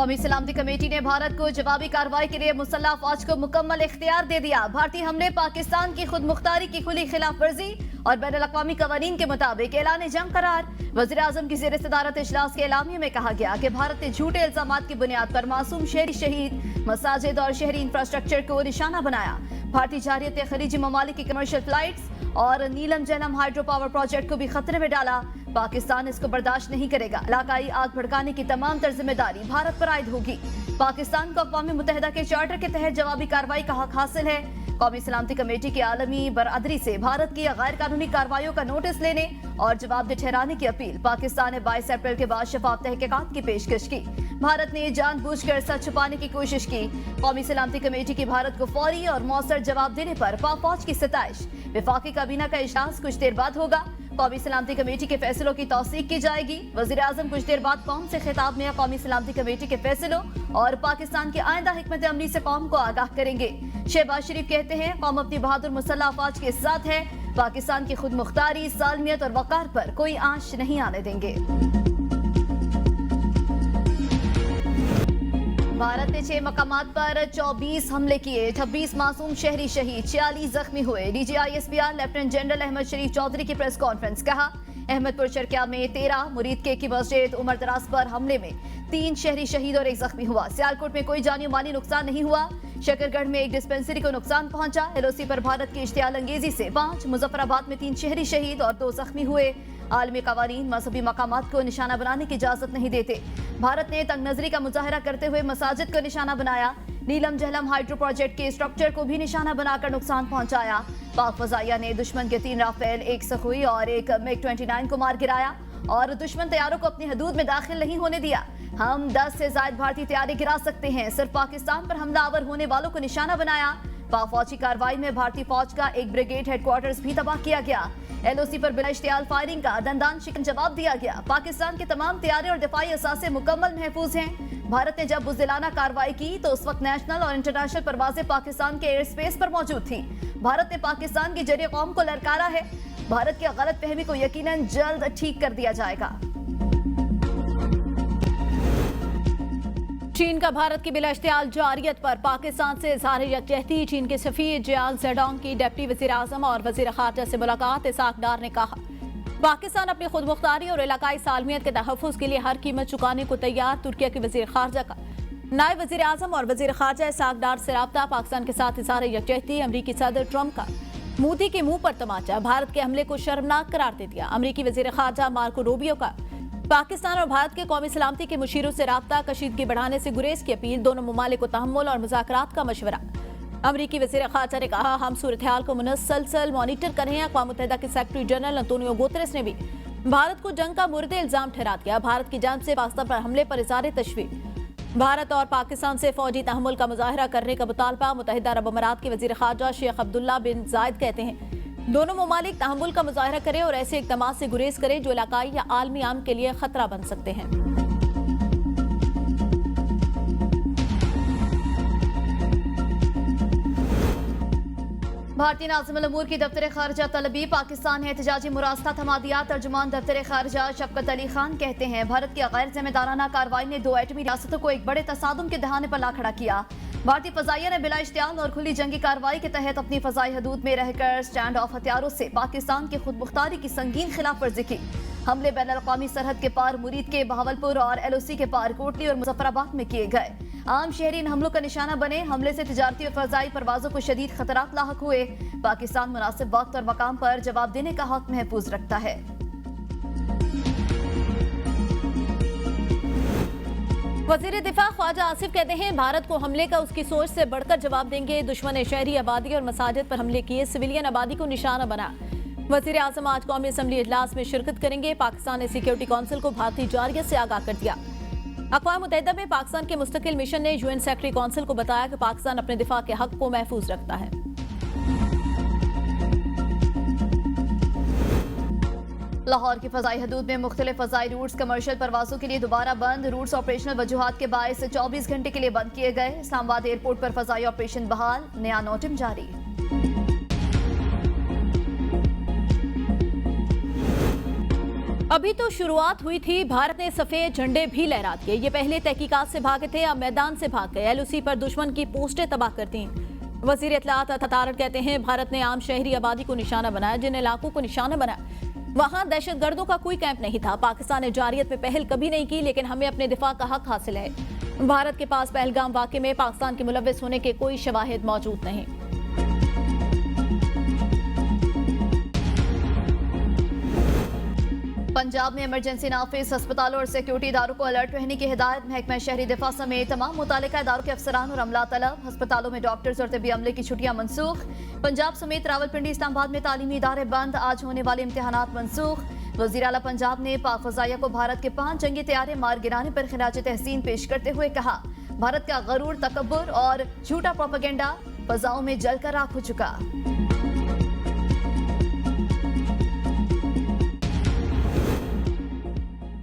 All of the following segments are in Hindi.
कौमी सलामती कमेटी ने भारत को जवाबी कार्रवाई के लिए मुसल्लह अफवाज को मुकम्मल इख्तियार दे दिया। भारतीय हमले पाकिस्तान की खुद मुख्तारी की खुली खिलाफ वर्जी और बैन अल-अक़वामी कवानीन के मुताबिक ऐलान जंग करार। वज़ीर आज़म की ज़ेर सदारत इजलास के एलामिया में कहा गया कि भारत ने झूठे इल्जामात की बुनियाद पर मासूम शहरी शहीद, मसाजिद और शहरी इंफ्रास्ट्रक्चर को निशाना बनाया। भारतीय जारियत ने खलीजी ममालिक की कमर्शियल फ्लाइट्स और नीलम जहलम हाइड्रो पावर प्रोजेक्ट को भी खतरे में डाला। पाकिस्तान इसको बर्दाश्त नहीं करेगा। इलाकाई आग भड़काने की तमाम तर जिम्मेदारी भारत पर आयद होगी। पाकिस्तान को अक़वाम मुत्तहिदा के चार्टर के तहत जवाबी कार्रवाई का हक हासिल है। कौमी सलामती कमेटी की आलमी बरादरी से भारत की गैर कानूनी कार्रवाइयों का नोटिस लेने और जवाबदेह ठहराने की अपील। पाकिस्तान ने 22 अप्रैल के बाद शफाफ तहकीकात की पेशकश की। भारत ने जानबूझकर सच छुपाने की कोशिश की। कौमी सलामती कमेटी की भारत को फौरी और मौसर जवाब देने पर पाक फौज की सताइश। वफाकी काबीना का इजलास कुछ देर बाद होगा। कौमी सलामती कमेटी के फैसलों की तौसीक की जाएगी। वज़ीर आज़म कुछ देर बाद कौम से खिताब में कौमी सलामती कमेटी के फैसलों और पाकिस्तान की आइंदा हिकमत अमली से कौम को आगाह करेंगे। शहबाज शरीफ कहते हैं, कौम अपनी बहादुर मुसल्लह अफवाज के साथ है। पाकिस्तान की खुद मुख्तारी, सालमियत और वकार पर कोई आंच नहीं आने देंगे। भारत ने 6 मकामात पर 24 हमले किए, 26 मासूम शहरी शहीद, 46 जख्मी हुए। DGISPR लेफ्टिनेंट जनरल अहमद शरीफ चौधरी की प्रेस कॉन्फ्रेंस। कहा, अहमदपुर चरकिया में 13, मुरीद के की मस्जिद उमर दराज पर हमले में 3 शहरी शहीद और 1 जख्मी हुआ। सियालकोट में कोई जानी माली नुकसान नहीं हुआ। शकरगढ़ में एक डिस्पेंसरी को नुकसान पहुंचा। LOC पर भारत की इश्तियाल अंगेजी से 5, मुजफ्फराबाद में 3 शहरी शहीद और 2 जख्मी हुए। आलमी कवानीन मजहबी मकामात को निशाना बनाने की इजाजत नहीं देते। भारत ने तंग नजरी का मुजाहरा करते हुए मसाजिद को निशाना बनाया। नीलम जहलम हाइड्रो प्रोजेक्ट के स्ट्रक्चर को भी निशाना बनाकर नुकसान पहुंचाया। पाक फजाइया ने दुश्मन के 3 राफेल, 1 सखुई और 1 MiG-29 को मार गिराया और दुश्मन तैयारों को अपनी हदूद में दाखिल नहीं होने दिया। हम 10 से ज्यादा भारतीय तैयारी गिरा सकते हैं। सिर्फ पाकिस्तान पर हमलावर होने वालों को निशाना बनाया। पाक फौजी कार्रवाई में भारतीय फौज का एक ब्रिगेड हेडक्वार्टर्स भी तबाह किया गया। LOC पर बिना इश्तियाल फायरिंग का दंदान शिकन जवाब दिया गया। पाकिस्तान के तमाम तैयारी और दिफाई असासे मुकम्मल महफूज हैं। भारत ने जब बुज़दिलाना कार्रवाई की तो उस वक्त नेशनल और इंटरनेशनल परवाजें पाकिस्तान के एयर स्पेस पर मौजूद थी। भारत ने पाकिस्तान के जरिए कौम को ललकारा है। भारत की गलत फहमी को यकीनन जल्द ठीक कर दिया जाएगा। चीन का भारत की बिला इश्तियाल जारियत पर पाकिस्तान से इज़हार यकजहती। चीन के सफीर जियांग ज़ेडोंग की डिप्टी वज़ीर आज़म और वज़ीर ख़ारजा से मुलाकात। इसाक डार ने कहा, पाकिस्तान अपनी खुद मुख्तारी और इलाकाई सालमियत के तहफ़्फ़ुज़ के लिए हर कीमत चुकाने को तैयार। तुर्किया के वज़ीर ख़ारजा का नायब वज़ीर आज़म और वज़ीर ख़ारजा इसाक डार से राब्ता। पाकिस्तान के साथ इज़हार यकजहती। अमरीकी सदर ट्रंप का मोदी के मुंह पर तमाचा, भारत के हमले को शर्मनाक करार दे दिया। अमरीकी वज़ीर ख़ारजा मार्को रूबियो का पाकिस्तान और भारत के कौमी सलामती के मुशीरों से राब्ता, कशीदगी बढ़ाने से गुरेज की अपील। दोनों ममालिक को तहम्मुल और मुज़ाकरात का मशवरा। अमरीकी वज़ीर ख़ारजा ने कहा, हम सूरत हाल को मुसलसल मॉनिटर कर रहे हैं। अक़वाम मुत्तहिदा के सेक्रेटरी जनरल अंतोनियो गुतेरेस ने भी भारत को जंग का मुर्दे इल्जाम ठहरा दिया। भारत की जानिब से पाकिस्तान पर हमले पर इज़हार तशवीश। भारत और पाकिस्तान से फौजी तहम्मुल का मुजाहरा करने का मुतालबा। मुत्तहिदा अरब अमारात के वज़ीर ख़ारजा शेख अब्दुल्ला बिन जायद कहते हैं, दोनों ममालिक तहम्मुल का मुजाहरा करें और ऐसे इक़दामात से गुरेज करें जो इलाकाई या आलमी आम के लिए खतरा बन सकते हैं। भारतीय नाज़िमुल उमूर की दफ्तर खारजा तलबी। पाकिस्तान ने एहतजाजी मुरास्ता थमा दिया। तर्जुमान दफ्तर खारजा शफकत अली खान कहते हैं, भारत की गैर जिम्मेदाराना कार्रवाई ने 2 एटमी रियासतों को एक बड़े तसादुम के दहाने पर ला खड़ा किया। भारतीय फजाइया ने बिला इश्तियाल और खुली जंगी कार्रवाई के तहत अपनी फजाई हदूद में रहकर स्टैंड ऑफ हथियारों से पाकिस्तान की खुद मुख्तारी की संगीन खिलाफ वर्जी की। हमले बैन अल-अक़वामी सरहद के पार मुरीद के बहावलपुर और LOC के पार कोटली और मुजफ्फराबाद में किए गए। आम शहरी इन हमलों का निशाना बने। हमले से तिजारती और फजाई परवाजों को शदीद खतरात लाहक हुए। पाकिस्तान मुनासिब वक्त और मकाम पर जवाब देने का हक महफूज रखता है। वज़ीर दिफा ख्वाजा आसिफ कहते हैं, भारत को हमले का उसकी सोच से बढ़कर जवाब देंगे। दुश्मन ने शहरी आबादी और मसाजिद पर हमले किए, सिविलियन आबादी को निशाना बना। वज़ीर आज़म आज कौमी असम्बली इजलास में शिरकत करेंगे। पाकिस्तान ने सिक्योरिटी काउंसिल को भारतीय जारियत से आगाह कर दिया। अक़वाम मुत्तहिदा में पाकिस्तान के मुस्तकिल मिशन ने UN सेक्रेटरी काउंसिल को बताया कि पाकिस्तान अपने दिफा के हक को महफूज रखता है। लाहौर की फजाई हदूद में मुख्तलिफ फजाई रूट्स कमर्शियल परवाजों के लिए दोबारा बंद। रूट्स ऑपरेशनल वजूहात के बायस 24 घंटे के लिए बंद किए गए। इस्लामाबाद एयरपोर्ट पर फजाई ऑपरेशन बहाल, नया नोटिम जारी। अभी तो शुरुआत हुई थी, भारत ने सफेद झंडे भी लहरा दिए। ये पहले तहकीकात से भागे थे, अब मैदान से भाग गए। एलओसी पर दुश्मन की पोस्टें तबाह कर दी। वजीर इत्तलात अतारट कहते हैं भारत ने आम शहरी आबादी को निशाना बनाया। जिन इलाकों को निशाना बनाया वहां दहशतगर्दों का कोई कैंप नहीं था। पाकिस्तान ने जारियत में पहल कभी नहीं की, लेकिन हमें अपने दिफा का हक हासिल है। भारत के पास पहलगाम वाक़े में पाकिस्तान के मुलव्विस होने के कोई शवाहिद मौजूद नहीं। पंजाब में इमरजेंसी नाफिज, अस्पतालों और सिक्योरिटी इदारों को अलर्ट रहने की हिदायत। महकमा शहरी दिफा समेत तमाम मुतालिका इदारों के अफसरान और अमला तलब। अस्पतालों में डॉक्टर्स और तिब्बी अमले की छुट्टियां मनसूख। पंजाब समेत रावलपिंडी, इस्लामाबाद में तालीमी इदारे बंद। आज होने वाले इम्तिहानात मनसूख। वज़ीर आला पंजाब ने पाक फ़ज़ाइया को भारत के 5 जंगी तैयारे मार गिराने पर खिराज तहसीन पेश करते हुए कहा, भारत का गरूर, तकब्बुर और झूठा प्रोपेगेंडा फ़ज़ाओं में जलकर राख हो चुका।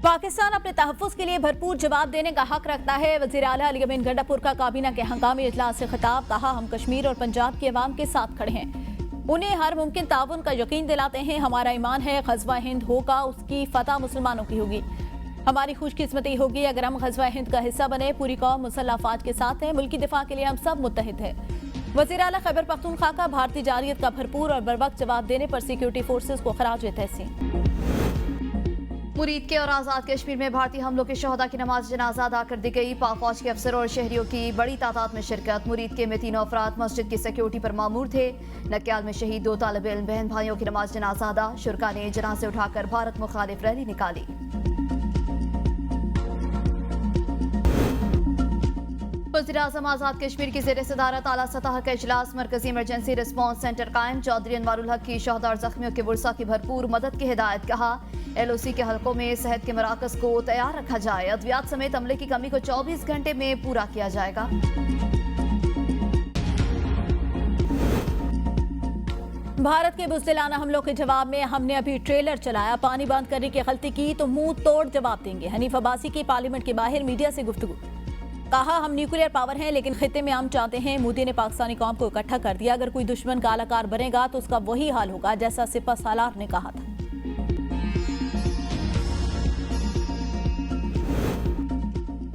पाकिस्तान अपने तहफ़्फ़ुज़ के लिए भरपूर जवाब देने का हक रखता है। वज़ीर आला अली अमीन गंडापुर का काबीना के हंगामी इजलास से खिताब। कहा, हम कश्मीर और पंजाब के अवाम के साथ खड़े हैं, उन्हें हर मुमकिन ताउन का यकीन दिलाते हैं। हमारा ईमान है ग़ज़वा हिंद होगा, उसकी फतह मुसलमानों की होगी। हमारी खुशकिस्मती होगी अगर हम ग़ज़वा हिंद का हिस्सा बने। पूरी कौम मुसल्लह अफ़वाज के साथ है, मुल्की दिफा के लिए हम सब मुत्तहिद है। वज़ीर आला खैबर पख्तूनख्वा का भारतीय जारियत का भरपूर और बरवक्त जवाब देने पर सिक्योरिटी फोर्सेज को खराज तहसीन। मुरीद के और आज़ाद कश्मीर में भारतीय हमलों के शहदा की नमाज जनाजा अदा कर दी गई। पाक फौज के अफसरों और शहरियों की बड़ी तादाद में शिरकत। मुरीद के में 3 अफराद मस्जिद की सिक्योरिटी पर मामूर थे। नक्याल में शहीद 2 तालिब इल्म बहन भाइयों की नमाज जनाजा अदा। शुरका ने जनाजे उठाकर भारत मुखालिफ रैली निकाली। वज़ीर-ए-आज़म आज़ाद कश्मीर की ज़ेर सदारत आला सतह का इजलास। मरकजी इमरजेंसी रिस्पॉन्स सेंटर कायम। चौधरी अनवारुल हक की शहदा और जख्मियों के वर्सा की भरपूर मदद की हिदायत। कहा, एलओसी के हलकों में सेहत के मराकज को तैयार रखा जाए। अद्वियात समेत अमले की कमी को 24 घंटे में पूरा किया जाएगा। भारत के बुज़दिलाना हमलों के जवाब में हमने अभी ट्रेलर चलाया। पानी बंद करने की गलती की तो मुंह तोड़ जवाब देंगे। हनीफ अब्बासी की पार्लियामेंट के बाहर मीडिया से गुफ्तगू। कहा, हम न्यूक्लियर पावर हैं लेकिन खित्ते में हम चाहते हैं। मोदी ने पाकिस्तानी कौम को इकट्ठा कर दिया। अगर कोई दुश्मन का आलाकार बनेगा तो उसका वही हाल होगा जैसा सिपह सालार ने कहा था।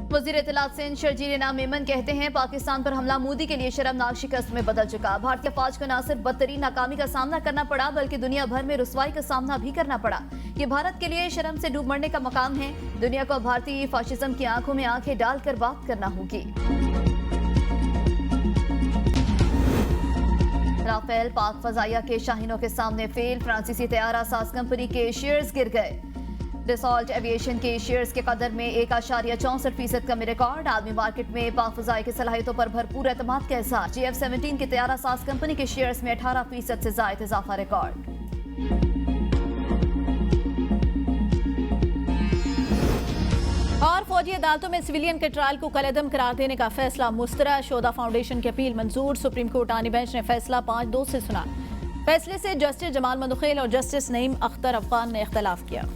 वज़ीर इत्तलात सिंध शर्जील इनाम मेमन कहते हैं, पाकिस्तान पर हमला मोदी के लिए शर्मनाक शिकस्त में बदल चुका। भारतीय फौज को न सिर्फ बदतरीन नाकामी का सामना करना पड़ा बल्कि दुनिया भर में रुसवाई का सामना भी करना पड़ा। ये भारत के लिए शर्म से डूब मरने का मकाम है। दुनिया को भारतीय फाशिज्म की आंखों में आंखें डालकर बात करना होगी। राफेल, पाक फ़ज़ाइया के शाहीनों के सामने फेल। फ्रांसीसी तैयारा साज कंपनी के शेयर्स गिर गए। डिसॉल्ट एविएशन के शेयर्स के कदर में 1.64% कमी रिकॉर्ड। आलमी मार्केट में पाक फ़ज़ाई की सलाहियतों पर भरपूर एतमाद का एहसास। GF-17 की तैयारा साज कंपनी के शेयर्स में 18% से ज़ायद इजाफा रिकॉर्ड। और फौजी अदालतों में सिविलियन के ट्रायल को कलअदम करार देने का फैसला मुस्तरद। शोधा फाउंडेशन की अपील मंजूर। सुप्रीम कोर्ट आनी बेंच ने फैसला 5-2 से सुना। फैसले से जस्टिस जमाल मंदखेल और जस्टिस नईम अख्तर अफगान ने इख्तलाफ किया।